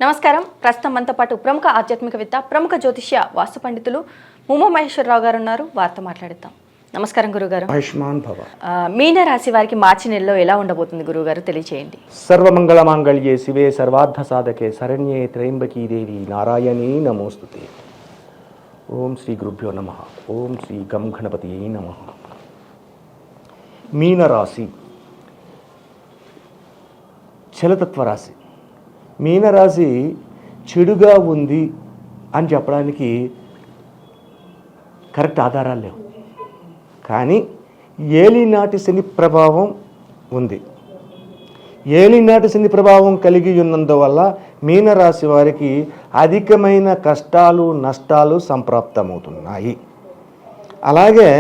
నమస్కారం. ప్రస్తుతం మనతో పాటు ప్రముఖ ఆధ్యాత్మికవేత్త, ప్రముఖ జ్యోతిష్య వాస్తు పండితులు ముమ్ము మహేశ్వరరావు గారు ఉన్నారు. వారితో మాట్లాడిద్దాం. నమస్కారం గురుగారు. ఆయుష్మాన్ భవ. మీన రాశి వారికి మార్చి నెలలో ఎలా ఉండబోతుంది గురుగారు, తెలియచేయండి. సర్వమంగళ మాంగళ్యే శివే సర్వార్థ సాధకే శరణ్యే త్రయంబకీ దేవి నారాయణీ నమోస్తుతే. ఓం శ్రీ గురుభ్యో నమః. ఓం శ్రీ గం గణపతియే నమః. మీనరాశి చలతత్వ రాశి. మీనరాశి చెడుగా ఉంది అని చెప్పడానికి కరెక్ట్ ఆధారాలు లేవు, కానీ ఏలినాటి శని ప్రభావం ఉంది. ఏలినాటి శని ప్రభావం కలిగి ఉన్నందువల్ల మీనరాశి వారికి అధికమైన కష్టాలు నష్టాలు సంప్రాప్తమవుతున్నాయి. అలాగే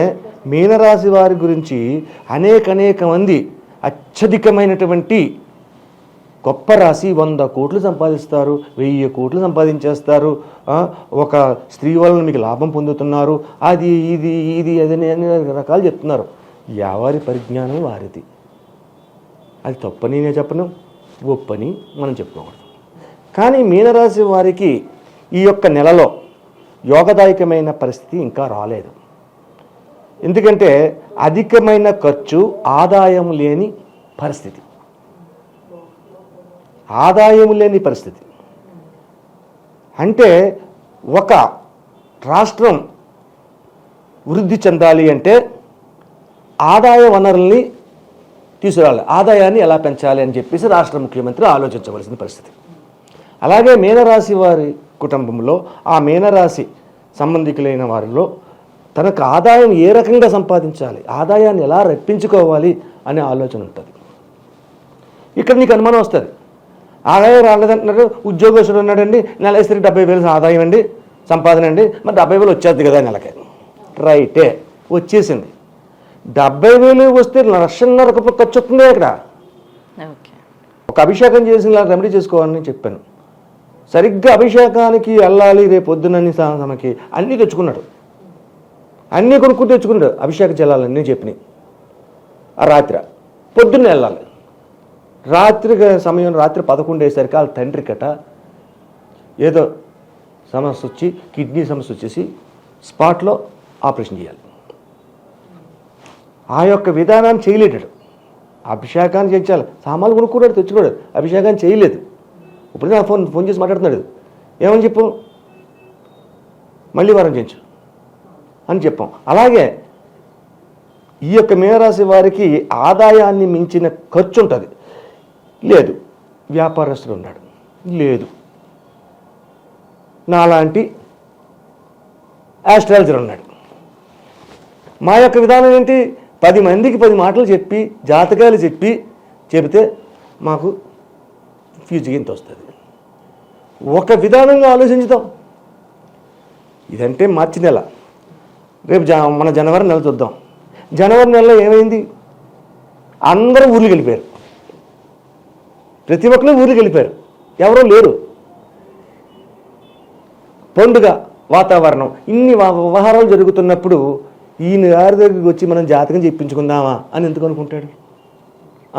మీనరాశి వారి గురించి అనేక మంది అత్యధికమైనటువంటి గొప్ప రాశి 100 కోట్లు సంపాదిస్తారు, 1000 కోట్లు సంపాదించేస్తారు, ఒక స్త్రీ వలన మీకు లాభం పొందుతున్నారు, అది ఇది అదని అన్ని రకాలు చెప్తున్నారు. ఎవరి పరిజ్ఞానం వారిది. అది తప్పని నేను చెప్పను, ఒప్పని మనం చెప్పుకోకూడదు. కానీ మీనరాశి వారికి ఈ యొక్క నెలలో యోగదాయకమైన పరిస్థితి ఇంకా రాలేదు. ఎందుకంటే అధికమైన ఖర్చు, ఆదాయం లేని పరిస్థితి. ఆదాయం లేని పరిస్థితి అంటే ఒక రాష్ట్రం వృద్ధి చెందాలి అంటే ఆదాయ వనరుల్ని తీసుకురావాలి, ఆదాయాన్ని ఎలా పెంచాలి అని చెప్పేసి రాష్ట్ర ముఖ్యమంత్రి ఆలోచించవలసిన పరిస్థితి. అలాగే మీనరాశి వారి కుటుంబంలో ఆ మీనరాశి సంబంధికులైన వారిలో తనకు ఆదాయం ఏ రకంగా సంపాదించాలి, ఆదాయాన్ని ఎలా రప్పించుకోవాలి అనే ఆలోచన ఉంటుంది. ఇక్కడ నీకు అనుమానం వస్తుంది, ఆదాయం రాలేదంటున్నారు, ఉద్యోగస్తుడు ఉన్నాడండి, నెలసరికి 70,000 ఆదాయం అండి, సంపాదన అండి, మరి 70,000 వచ్చేది కదా నెలకి. రైటే, వచ్చేసింది. 70,000 వస్తే 1,50,000 ఖర్చు వస్తుంది. ఇక్కడ ఒక అభిషేకం చేసి రెమెడీ చేసుకోవాలని చెప్పాను. సరిగ్గా అభిషేకానికి వెళ్ళాలి రేపు పొద్దునని సమకి అన్నీ తెచ్చుకున్నాడు, అన్నీ కొనుక్కుని తెచ్చుకున్నాడు. అభిషేకం చెల్లాలని నేను చెప్పినాయి. ఆ రాత్రి పొద్దున్నే వెళ్ళాలి. రాత్రి సమయం రాత్రి 11 అయ్యేసరికి వాళ్ళ తండ్రి కట ఏదో సమస్య వచ్చి, కిడ్నీ సమస్య వచ్చేసి స్పాట్లో ఆపరేషన్ చేయాలి. ఆ యొక్క విధానాన్ని చేయలేటాడు. అభిషేకాన్ని చేయించాలి, సామాన్లు కొనుక్కున్నాడు, తెచ్చుకోడు, అభిషేకాన్ని చేయలేదు. ఇప్పుడు నా ఫోన్ చేసి మాట్లాడుతున్నాడు, ఏమని చెప్పు, మళ్ళీ వారం చేయించు అని చెప్పాం. అలాగే ఈ యొక్క మీనరాశి వారికి ఆదాయాన్ని మించిన ఖర్చు ఉంటుంది. లేదు, వ్యాపారస్తుడు ఉన్నాడు, లేదు, నాలాంటి ఆస్ట్రాలజర్ ఉన్నాడు. మా యొక్క విధానం ఏంటి, 10 మందికి 10 మాటలు చెప్పి, జాతకాలు చెబితే మాకు ఫ్యూచర్ ఎంత వస్తుంది. ఒక విధానంగా ఆలోచించుతాం. ఇదంటే మార్చి నెల. రేపు మన జనవరి నెల చూద్దాం. జనవరి నెలలో ఏమైంది, అందరూ ఊర్లు వెళ్ళిపోయారు. ప్రతి ఒక్కరు ఊరికి వెళ్ళిపోయారు, ఎవరూ లేరు. పండుగ వాతావరణం, ఇన్ని వ్యవహారాలు జరుగుతున్నప్పుడు ఈయన గారి దగ్గరికి వచ్చి మనం జాతకం చెప్పించుకుందామా అని ఎందుకు అనుకుంటాడు?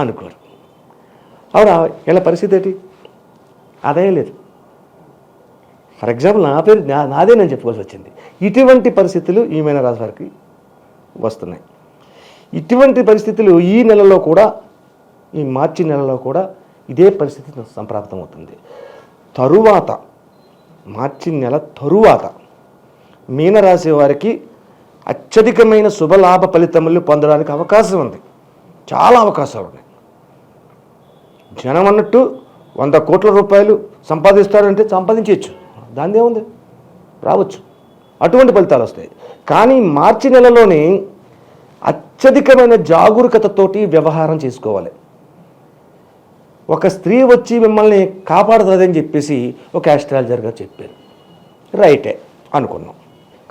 అనుకోరు. అవునా? ఇలా పరిస్థితి ఏంటి? ఆదాయం లేదు. ఫర్ ఎగ్జాంపుల్ నా పేరు నాదే నేను చెప్పుకోవాల్సి వచ్చింది. ఇటువంటి పరిస్థితులు ఈ మీనరాశి వారికి వస్తున్నాయి. ఇటువంటి పరిస్థితులు ఈ నెలలో కూడా, ఈ మార్చి నెలలో కూడా ఇదే పరిస్థితి సంప్రాప్తమవుతుంది. తరువాత మార్చి నెల తరువాత మీనరాశి వారికి అత్యధికమైన శుభలాభ ఫలితములు పొందడానికి అవకాశం ఉంది. చాలా అవకాశాలు ఉన్నాయి. జనం అన్నట్టు 100 కోట్ల రూపాయలు సంపాదిస్తారంటే సంపాదించవచ్చు, దాని ఏముంది, రావచ్చు. అటువంటి ఫలితాలు వస్తాయి. కానీ మార్చి నెలలోనే అత్యధికమైన జాగరూకతతోటి వ్యవహారం చేసుకోవాలి. ఒక స్త్రీ వచ్చి మిమ్మల్ని కాపాడుతుందని చెప్పేసి ఒక ఆస్ట్రాలజర్ గారు చెప్పారు. రైటే అనుకున్నాం.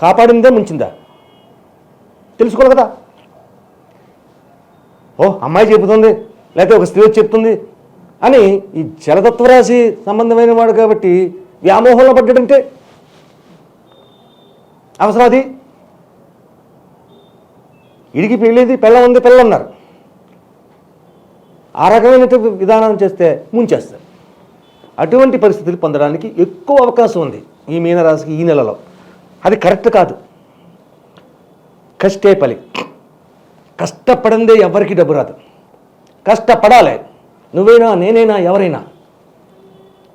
కాపాడిందే ముంచిందా తెలుసుకోవాలి కదా. ఓ అమ్మాయి చెబుతుంది, లేకపోతే ఒక స్త్రీ వచ్చి చెప్తుంది అని ఈ జలతత్వరాశి సంబంధమైన వాడు కాబట్టి వ్యామోహంలో పడ్డాడంటే అవసరం అది. ఇడికి పెళ్ళేది, పిల్ల ఉంది, పిల్లలు ఉన్నారు. ఆ రకమైన విధానం చేస్తే ముంచేస్తారు. అటువంటి పరిస్థితులు పొందడానికి ఎక్కువ అవకాశం ఉంది ఈ మీనరాశికి ఈ నెలలో. అది కరెక్ట్ కాదు. కష్టే పలి, కష్టపడందే ఎవరికి డబ్బు రాదు. కష్టపడాలి. నువ్వైనా నేనైనా ఎవరైనా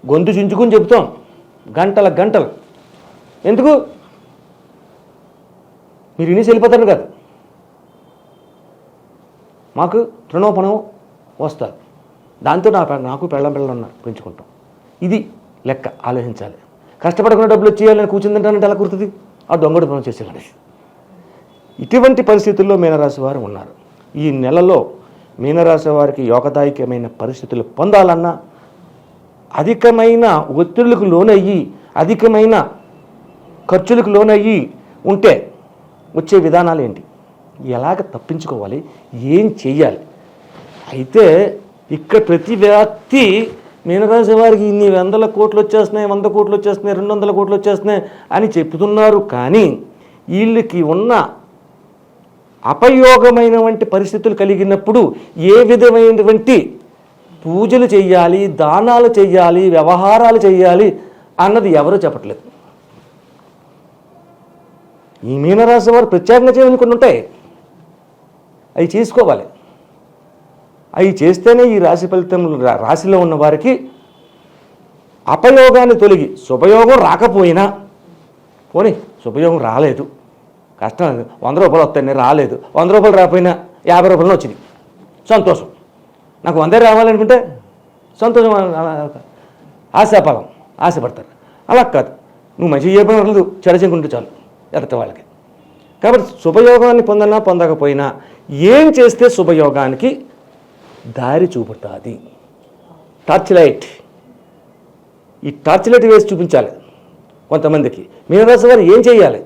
గొంతు చించుకుని చెబుతాం గంటలు. ఎందుకు? మీరు ఇన్ని వెళ్ళిపోతారు కాదు, మాకు తృణోపణం వస్తారు. దాంతో నాకు పిల్లలు ఉన్నారు, పెంచుకుంటాం. ఇది లెక్క. ఆలోచించాలి. కష్టపడకుండా డబ్బులు వచ్చేయాలని కూర్చుందంటానంటే ఎలా కుడుతుంది? ఆ దొంగడు పనులు చేసేవాడి. ఇటువంటి పరిస్థితుల్లో మీనరాశి వారు ఉన్నారు. ఈ నెలలో మీనరాశి వారికి యోగదాయకమైన పరిస్థితులు పొందాలన్నా, అధికమైన ఒత్తిళ్లకు లోనయ్యి, అధికమైన ఖర్చులకు లోనయ్యి ఉంటే వచ్చే విధానాలు ఏంటి, ఎలాగ తప్పించుకోవాలి, ఏం చెయ్యాలి? అయితే ఇక్కడ ప్రతి వ్యక్తి మీనరాశి వారికి ఇన్ని 100 కోట్లు వచ్చేస్తున్నాయి, 100 కోట్లు వచ్చేస్తున్నాయి, 200 కోట్లు వచ్చేస్తున్నాయి అని చెప్తున్నారు. కానీ వీళ్ళకి ఉన్న అపయోగమైనటువంటి పరిస్థితులు కలిగినప్పుడు ఏ విధమైనటువంటి పూజలు చెయ్యాలి, దానాలు చెయ్యాలి, వ్యవహారాలు చెయ్యాలి అన్నది ఎవరూ చెప్పట్లేదు. ఈ మీనరాశి వారు ప్రత్యేకంగా చేయని కొన్ని ఉంటాయి, అవి చేసుకోవాలి. అవి చేస్తేనే ఈ రాశి ఫలితములు రాశిలో ఉన్న వారికి అపయోగాన్ని తొలగి, శుభయోగం రాకపోయినా పోనీ శుభయోగం రాలేదు, కష్టం, 100 రూపాయలు వస్తాయి, రాలేదు, 100 రూపాయలు రాకపోయినా 50 రూపాయలు వచ్చింది, సంతోషం. నాకు 100 రావాలనుకుంటే సంతోషం, ఆశాఫలం, ఆశపడతారు. అలా కాదు, నువ్వు మంచి చేయబడలేదు, చెడచెంకుంటే చాలు ఎదట వాళ్ళకి. కాబట్టి శుభయోగాన్ని పొందనా పొందకపోయినా ఏం చేస్తే శుభయోగానికి దారి చూపుతుంది? Torch light. ఈ టార్చ్ లైట్ వేసి చూపించాలి కొంతమందికి. మీనరాశి వారు ఏం చేయాలి?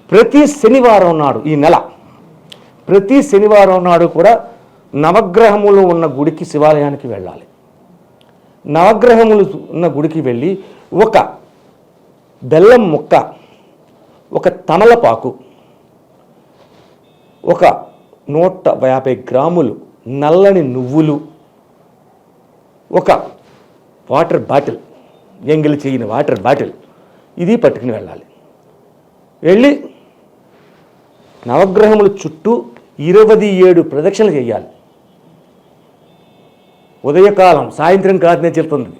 ప్రతి శనివారం నాడు, ఈ నెల ప్రతి శనివారం నాడు కూడా నవగ్రహములు ఉన్న గుడికి, శివాలయానికి వెళ్ళాలి. నవగ్రహములు ఉన్న గుడికి వెళ్ళి ఒక బెల్లం ముక్క, ఒక తమలపాకు, ఒక 150 గ్రాములు నల్లని నువ్వులు, ఒక వాటర్ బాటిల్, ఎంగిలి చేయని వాటర్ బాటిల్, ఇది పట్టుకుని వెళ్ళాలి. వెళ్ళి నవగ్రహముల చుట్టూ 27 ప్రదక్షిణలు చేయాలి. ఉదయకాలం, సాయంత్రం కాదు నేను చెప్తుంది,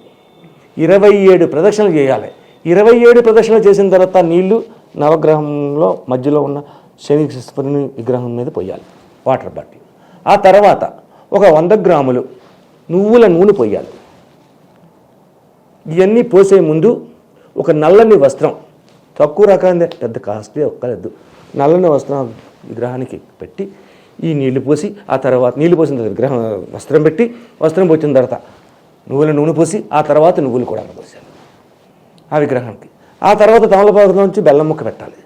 27 ప్రదక్షిణలు చేయాలి. 27 ప్రదక్షిణలు చేసిన తర్వాత నీళ్లు నవగ్రహంలో మధ్యలో ఉన్న శనీశ్వరుని విగ్రహం మీద పోయాలి, వాటర్ బాటిల్. ఆ తర్వాత ఒక 100 గ్రాములు నువ్వుల నూనె పోయాలి. ఇవన్నీ పోసే ముందు ఒక నల్లని వస్త్రం, తక్కువ రకాన్ని, పెద్ద కాస్ట్లీ ఒక్కలేదు, నల్లని వస్త్రం విగ్రహానికి పెట్టి ఈ నీళ్లు పోసి, ఆ తర్వాత నీళ్లు పోసిన తర్వాత విగ్రహం వస్త్రం పెట్టి, వస్త్రం పోసిన తర్వాత నువ్వుల నూనె పోసి, ఆ తర్వాత నువ్వులు కూడా పోసాలి ఆ విగ్రహానికి. ఆ తర్వాత తమలపాకులో నుంచి బెల్లం ముక్క పెట్టాలి.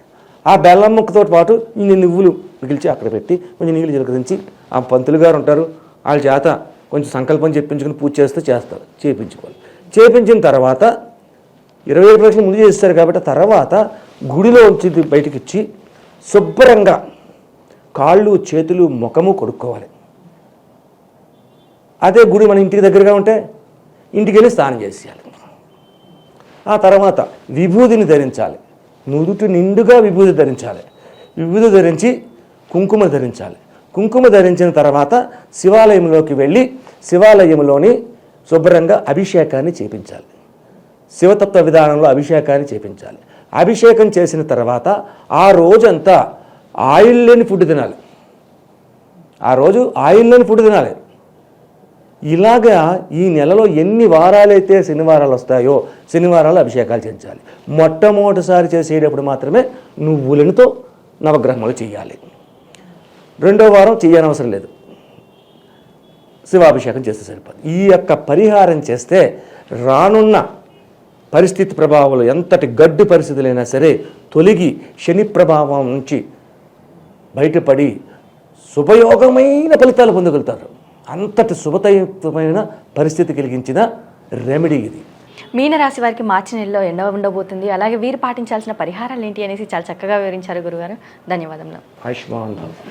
ఆ బెల్లం ముక్కతో పాటు ఇన్ని నువ్వులు మిగిల్చి అక్కడ పెట్టి కొంచెం నీళ్ళు చిలకరించి, ఆ పంతులు గారు ఉంటారు, వాళ్ళ చేత కొంచెం సంకల్పం చెప్పించుకుని పూజ చేస్తారు, చేయించుకోవాలి. చేయించిన తర్వాత 27 ప్రదక్షిణ ముందు చేస్తారు కాబట్టి తర్వాత గుడిలో ఉంచి బయటకు ఇచ్చి శుభ్రంగా కాళ్ళు, చేతులు, ముఖము కొడుక్కోవాలి. అదే గుడి మన ఇంటికి దగ్గరగా ఉంటే ఇంటికి వెళ్ళి స్నానం చేసేయాలి. ఆ తర్వాత విభూతిని ధరించాలి, నుదుటి నిండుగా విభూతి ధరించాలి. విభూతి ధరించి కుంకుమ ధరించాలి. కుంకుమ ధరించిన తర్వాత శివాలయంలోకి వెళ్ళి శివాలయంలోని శుభ్రంగా అభిషేకాన్ని చేపించాలి. శివతత్వ విధానంలో అభిషేకాన్ని చేపించాలి. అభిషేకం చేసిన తర్వాత ఆ రోజంతా ఆయిల్ లేని ఫుడ్ తినాలి. ఆ రోజు ఆయిల్ లేని ఫుడ్ తినాలి. ఇలాగా ఈ నెలలో ఎన్ని వారాలైతే శనివారాలు వస్తాయో శనివారాలు అభిషేకాలు చేయించాలి. మొట్టమొదటిసారి చేసేటప్పుడు మాత్రమే నువ్వులతో నవగ్రహములు చేయాలి. రెండో వారం చేయనవసరం లేదు, శివాభిషేకం చేస్తే సరిపోదు. ఈ యొక్క పరిహారం చేస్తే రానున్న పరిస్థితి ప్రభావాలు, ఎంతటి గడ్డు పరిస్థితులైనా సరే తొలగి శని ప్రభావం నుంచి బయటపడి శుభయోగమైన ఫలితాలు పొందగలుగుతారు. అంతటి శుభతయుక్తమైన పరిస్థితి కలిగించిన రెమెడీ ఇది. మీనరాశి వారికి మార్చి నెలలో ఎండ ఉండబోతుంది, అలాగే వీరు పాటించాల్సిన పరిహారాలు ఏంటి అనేసి చాలా చక్కగా వివరించారు గురుగారు. ధన్యవాదములు. ఆయుష్మాన్ భవ.